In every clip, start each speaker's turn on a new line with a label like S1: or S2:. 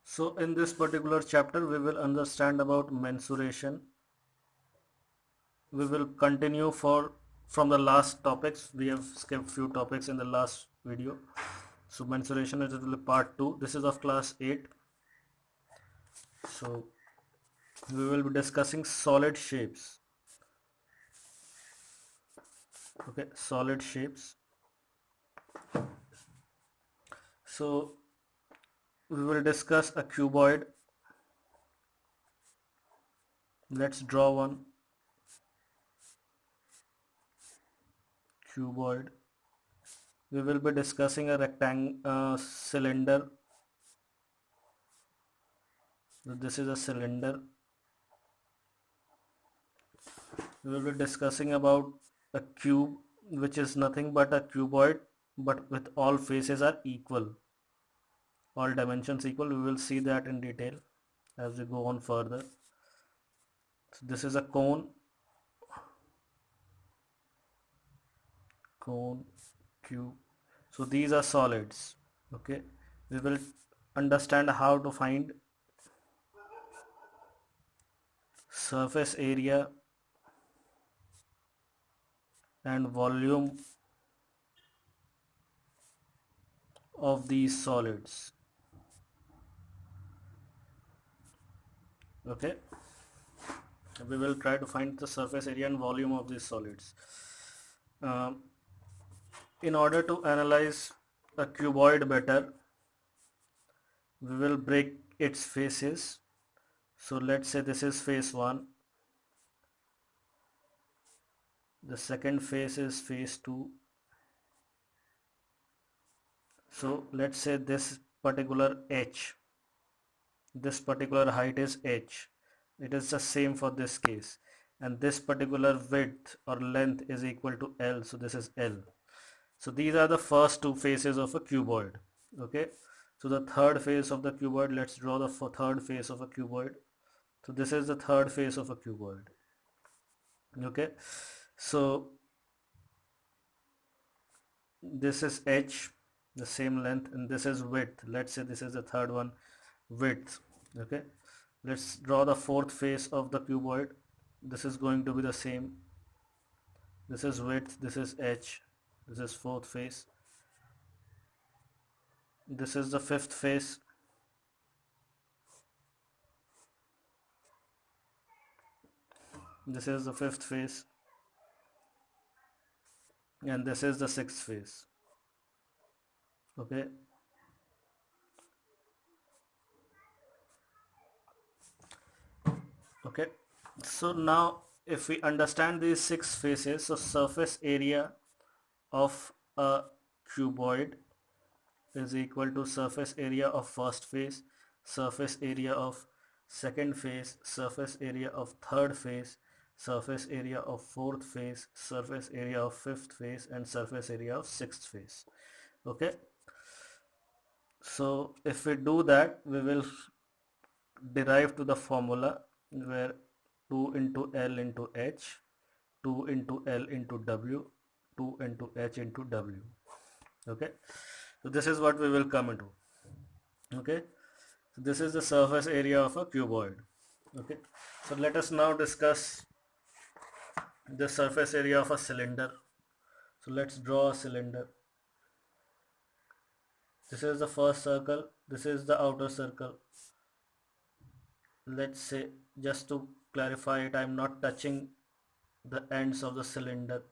S1: So in this particular chapter we will understand about mensuration. We will continue from the last topics. We have skipped few topics in the last video. So mensuration is part 2. This is of class 8. So we will be discussing solid shapes. Okay, solid shapes. So we will discuss a cuboid. Let's draw one cuboid. We will be discussing a rectangle cylinder. This is a cylinder. We will be discussing about a cube, which is nothing but a cuboid, but with all faces are equal, all dimensions equal. We will see that in detail as we go on further. So this is a cone, cube. So these are solids. Okay, we will understand how to find surface area and volume of these solids. Okay, we will try to find the surface area and volume of these solids. In order to analyze a cuboid better, we will break its faces. So let's say this is face 1, the second face is face 2. So let's say this particular h, this particular height is h. It is the same for this case, and this particular width or length is equal to L, so this is L. So these are the first two faces of a cuboid. Okay, so the third face of the cuboid, let's draw the third face of a cuboid. So this is the third face of a cuboid. Okay, so this is h, the same length, and this is width. Let's say this is the third one, width. Okay, let's draw the fourth face of the cuboid. This is going to be the same. This is width, this is h, this is fourth face. This is the fifth face. This is the fifth face, and this is the sixth face. Okay, okay, so now if we understand these six faces, so surface area of a cuboid is equal to surface area of first face, surface area of second face, surface area of third face, surface area of fourth face, surface area of fifth face, and surface area of sixth face. Okay, so if we do that, we will derive to the formula where 2 into L into H, 2 into L into W, 2 into H into W. Okay, so this is what we will come into. Okay, so this is the surface area of a cuboid. Okay, so let us now discuss the surface area of a cylinder. So let's draw a cylinder. This is the first circle, this is the outer circle. Let's say, just to clarify it, I am not touching the ends of the cylinder.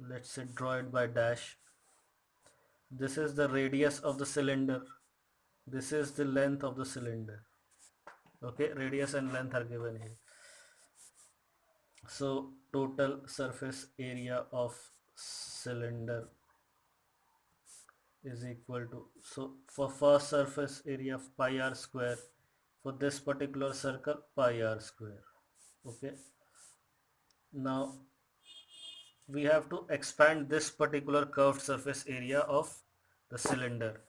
S1: Let's say draw it by dash. This is the radius of the cylinder, this is the length of the cylinder. Okay, radius and length are given here. So total surface area of cylinder is equal to, so for first surface area of pi r square, for this particular circle pi r square. Okay, now we have to expand this particular curved surface area of the cylinder.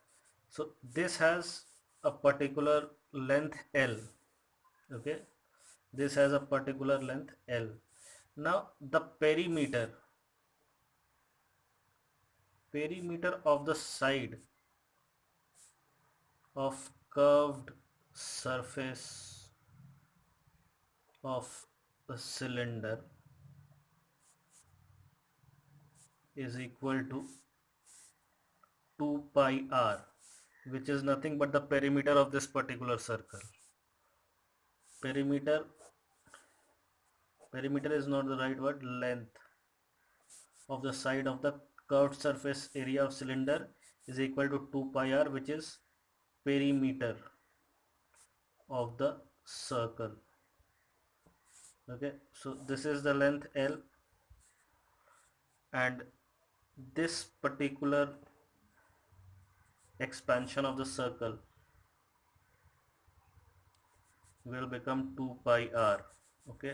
S1: So this has a particular length L. Okay, this has a particular length L. Now the perimeter of the side of curved surface of a cylinder is equal to 2 pi r, which is nothing but the perimeter of this particular circle. Perimeter is not the right word. Length of the side of the curved surface area of cylinder is equal to 2 pi r, which is perimeter of the circle. Okay, so this is the length L, and this particular expansion of the circle will become 2 pi r. Okay,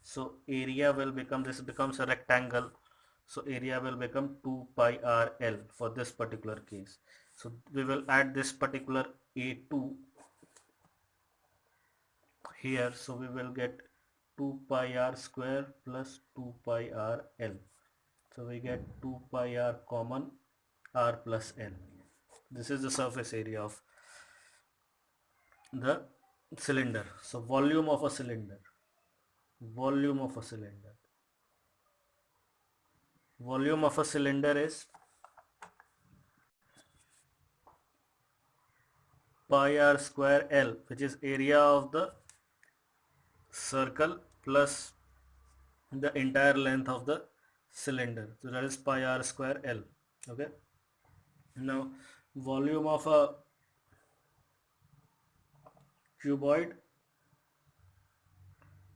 S1: so area will become, this becomes a rectangle, so area will become 2 pi r L for this particular case. So we will add this particular A2 here, so we will get 2 pi r square plus 2 pi r L. So we get 2 pi r common, r plus L. This is the surface area of the cylinder. So volume of a cylinder, volume of a cylinder is pi r square L, which is area of the circle plus the entire length of the cylinder. So that is pi r square L. Okay, now volume of a cuboid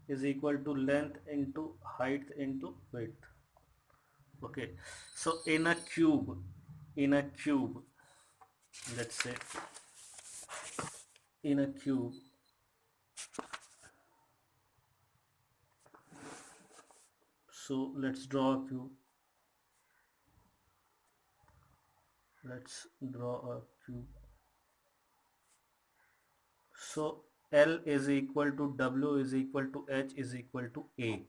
S1: is equal to length into height into width. Okay, so in a cube, let's say in a cube, so let's draw a cube. Let's draw a cube. So L is equal to W is equal to H is equal to A.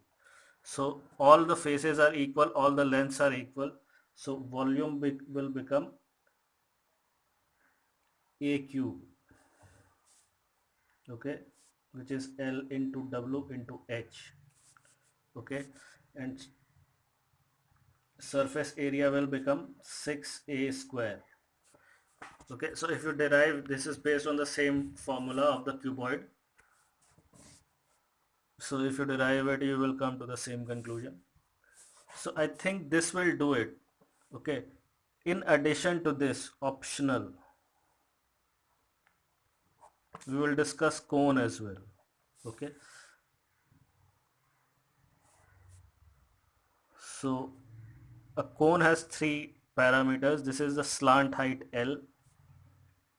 S1: So all the faces are equal, all the lengths are equal. So volume will become A cube. Okay, which is L into W into H. Okay, and surface area will become 6A square. Okay, so if you derive, this is based on the same formula of the cuboid. So if you derive it, you will come to the same conclusion. So I think this will do it. Okay, in addition to this, optional, we will discuss cone as well. Okay, so a cone has 3 parameters. This is the slant height L,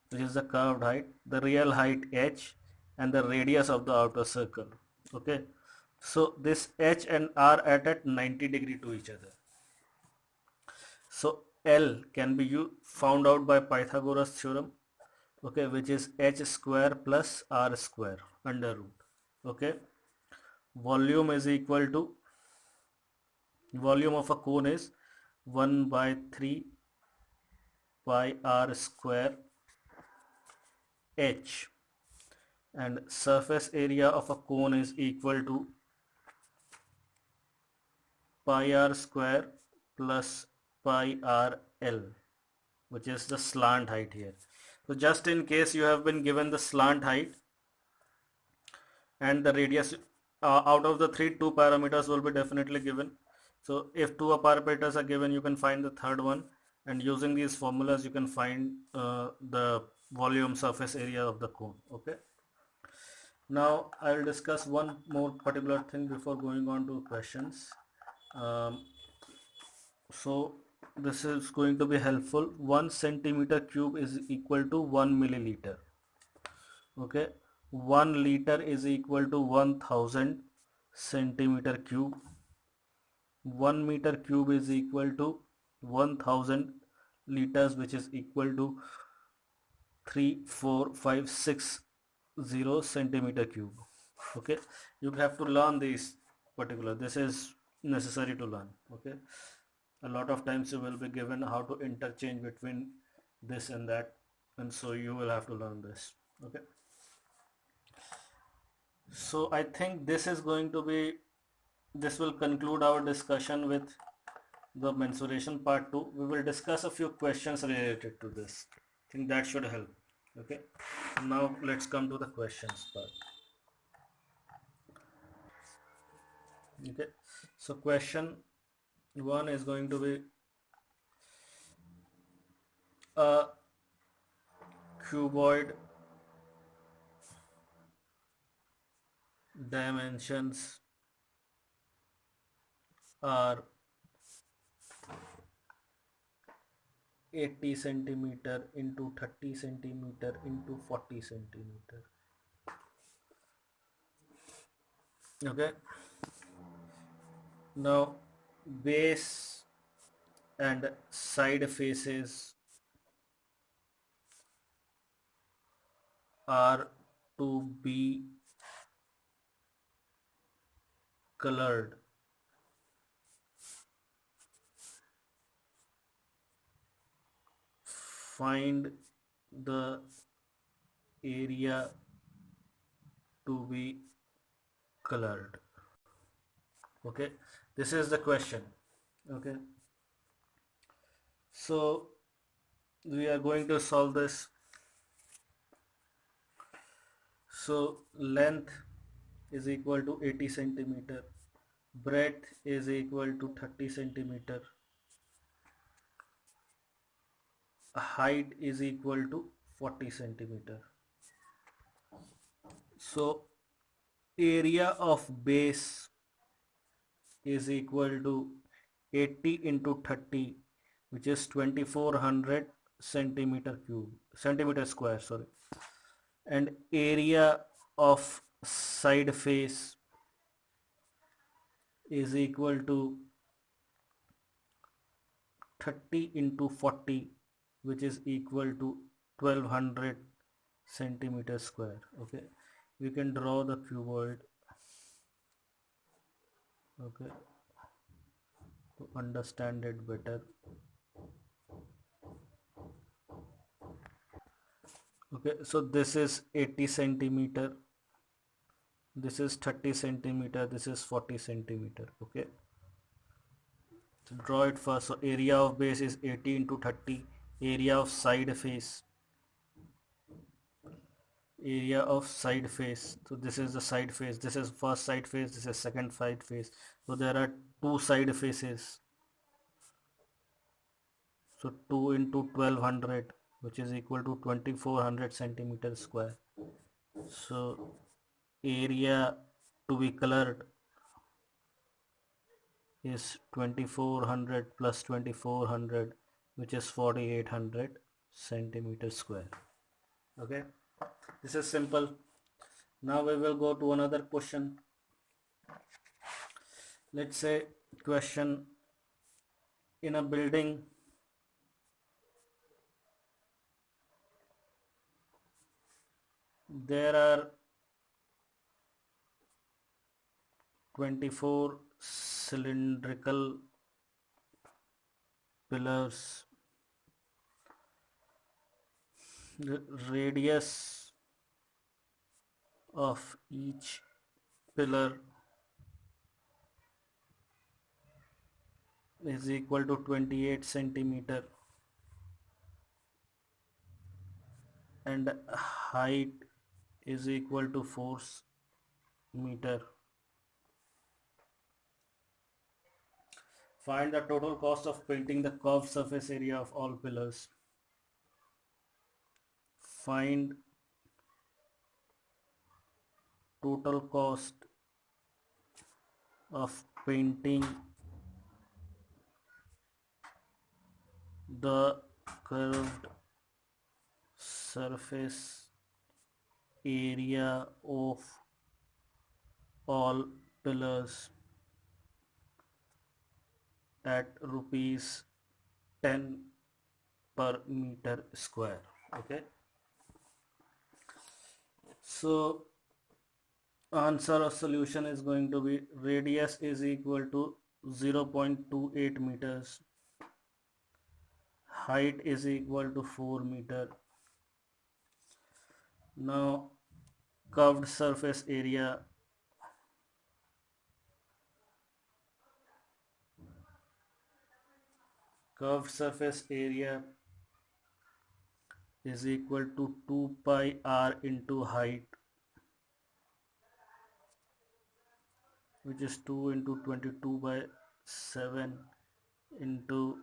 S1: which is the curved height, the real height H, and the radius of the outer circle. Okay, so this H and R are at 90 degree to each other. So L can be found out by Pythagoras theorem. Okay, which is H square plus R square under root. Okay, volume is equal to, volume of a cone is 1 by 3 pi r square H, and surface area of a cone is equal to pi r square plus pi r L, which is the slant height here. So just in case you have been given the slant height and the radius, out of the 3, 2 parameters will be definitely given. So if 2 parameters are given, you can find the third one, and using these formulas you can find the volume surface area of the cone. Okay, now I will discuss one more particular thing before going on to questions. So this is going to be helpful. 1 centimeter cube is equal to 1 milliliter. Okay, 1 liter is equal to 1000 centimeter cube. 1 meter cube is equal to 1000 liters, which is equal to 34560 centimeter cube. Okay, you have to learn these particular, this is necessary to learn. Okay, a lot of times you will be given how to interchange between this and that, and so you will have to learn this. Okay, so I think this is going to be, this will conclude our discussion with the mensuration part 2. We will discuss a few questions related to this. I think that should help. Okay, now let's come to the questions part. Okay, so question 1 is going to be a cuboid dimensions are 80 centimeter into 30 centimeter into 40 centimeter. Okay, now base and side faces are to be colored. Find the area to be colored. Okay, this is the question. Okay, so we are going to solve this. So length is equal to 80 centimeter, breadth is equal to 30 centimeter, height is equal to 40 centimeter. So area of base is equal to 80 into 30, which is 2400 centimeter square, sorry, and area of side face is equal to 30 into 40, which is equal to 1200 centimeter square. Okay, you can draw the cuboid, okay, to understand it better. Okay, so this is 80 centimeter, this is 30 centimeter, this is 40 centimeter. Okay, so draw it first. So area of base is 80 into 30, area of side face, so this is the side face, this is first side face, this is second side face, so there are two side faces, so 2 into 1200, which is equal to 2400 centimeter square. So area to be colored is 2400 plus 2400, which is 4800 centimeter square. Okay, this is simple. Now we will go to another question. Let's say question, in a building there are 24 cylindrical pillars. The radius of each pillar is equal to 28 centimeter and height is equal to 4 meter. Find the total cost of painting the curved surface area of all pillars. Find total cost of painting the curved surface area of all pillars at rupees 10 per meter square. Okay, so answer or solution is going to be radius is equal to 0.28 meters, height is equal to 4 meter, Now curved surface area is equal to 2 pi r into height, which is 2 into 22 by 7 into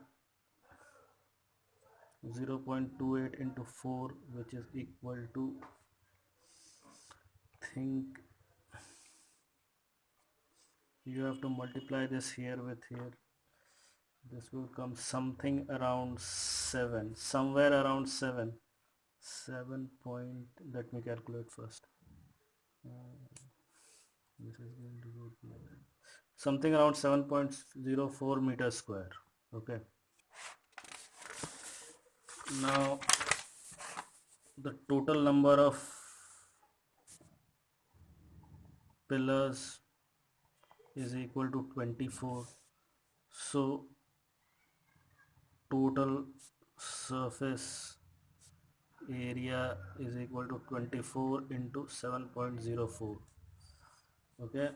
S1: 0.28 into 4, which is equal to, think you have to multiply this here with here, this will come something around 7, somewhere around 7 point, let me calculate first. This is going to go to something around 7.04 meters square. Okay, now the total number of pillars is equal to 24, so total surface area is equal to 24 into 7.04. okay,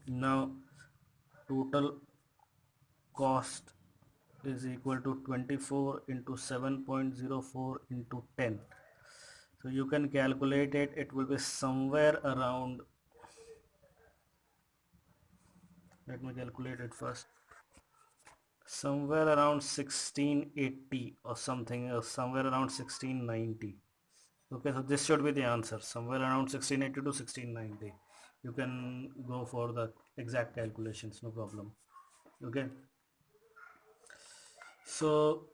S1: now total cost is equal to 24 into 7.04 into 10, so you can calculate it, it will be somewhere around, let me calculate it first, somewhere around 1680 or something, or somewhere around 1690. Okay, so this should be the answer, somewhere around 1680 to 1690. You can go for the exact calculations, no problem. Okay, so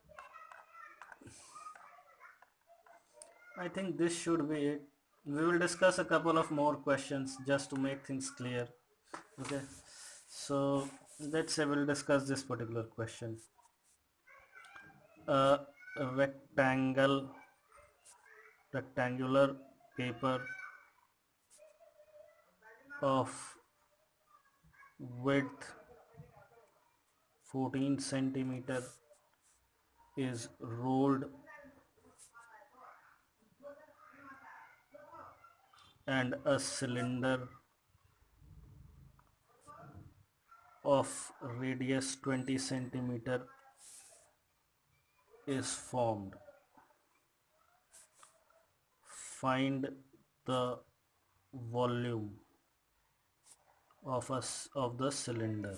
S1: I think this should be it. We will discuss a couple of more questions just to make things clear. Okay, so let's say we'll discuss this particular question. A rectangular paper of width 14 centimeter is rolled and a cylinder of radius 20 centimeter is formed. Find the volume of the cylinder.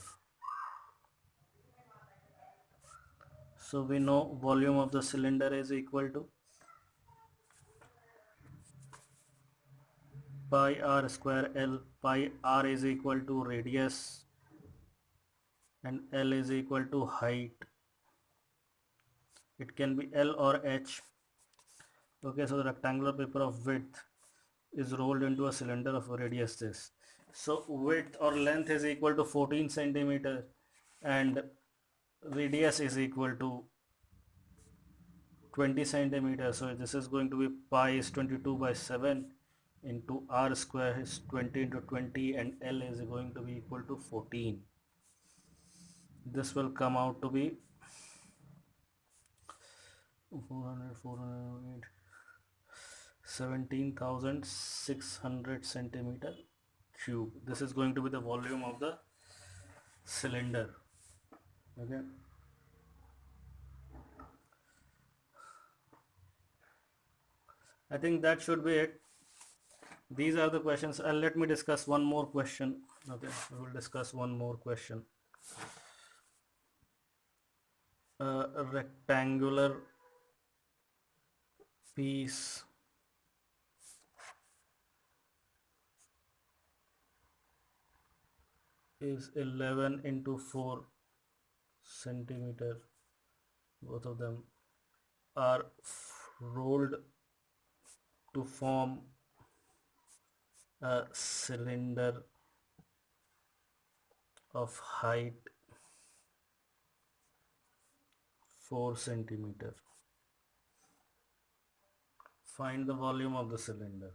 S1: So we know volume of the cylinder is equal to pi r square L. Pi r is equal to radius and L is equal to height. It can be L or H. Okay, so the rectangular paper of width is rolled into a cylinder of a radius this. So width or length is equal to 14 centimeter and radius is equal to 20 centimeters. So this is going to be pi is 22 by 7 into r square is 20 into 20 and L is going to be equal to 14. This will come out to be 17,600 centimeter cube. This is going to be the volume of the cylinder. Okay, I think that should be it. These are the questions. Let me discuss one more question. Okay, we will discuss one more question. A rectangular piece is 11 into 4 centimeter. Both of them are rolled to form a cylinder of height 4 centimeter. Find the volume of the cylinder.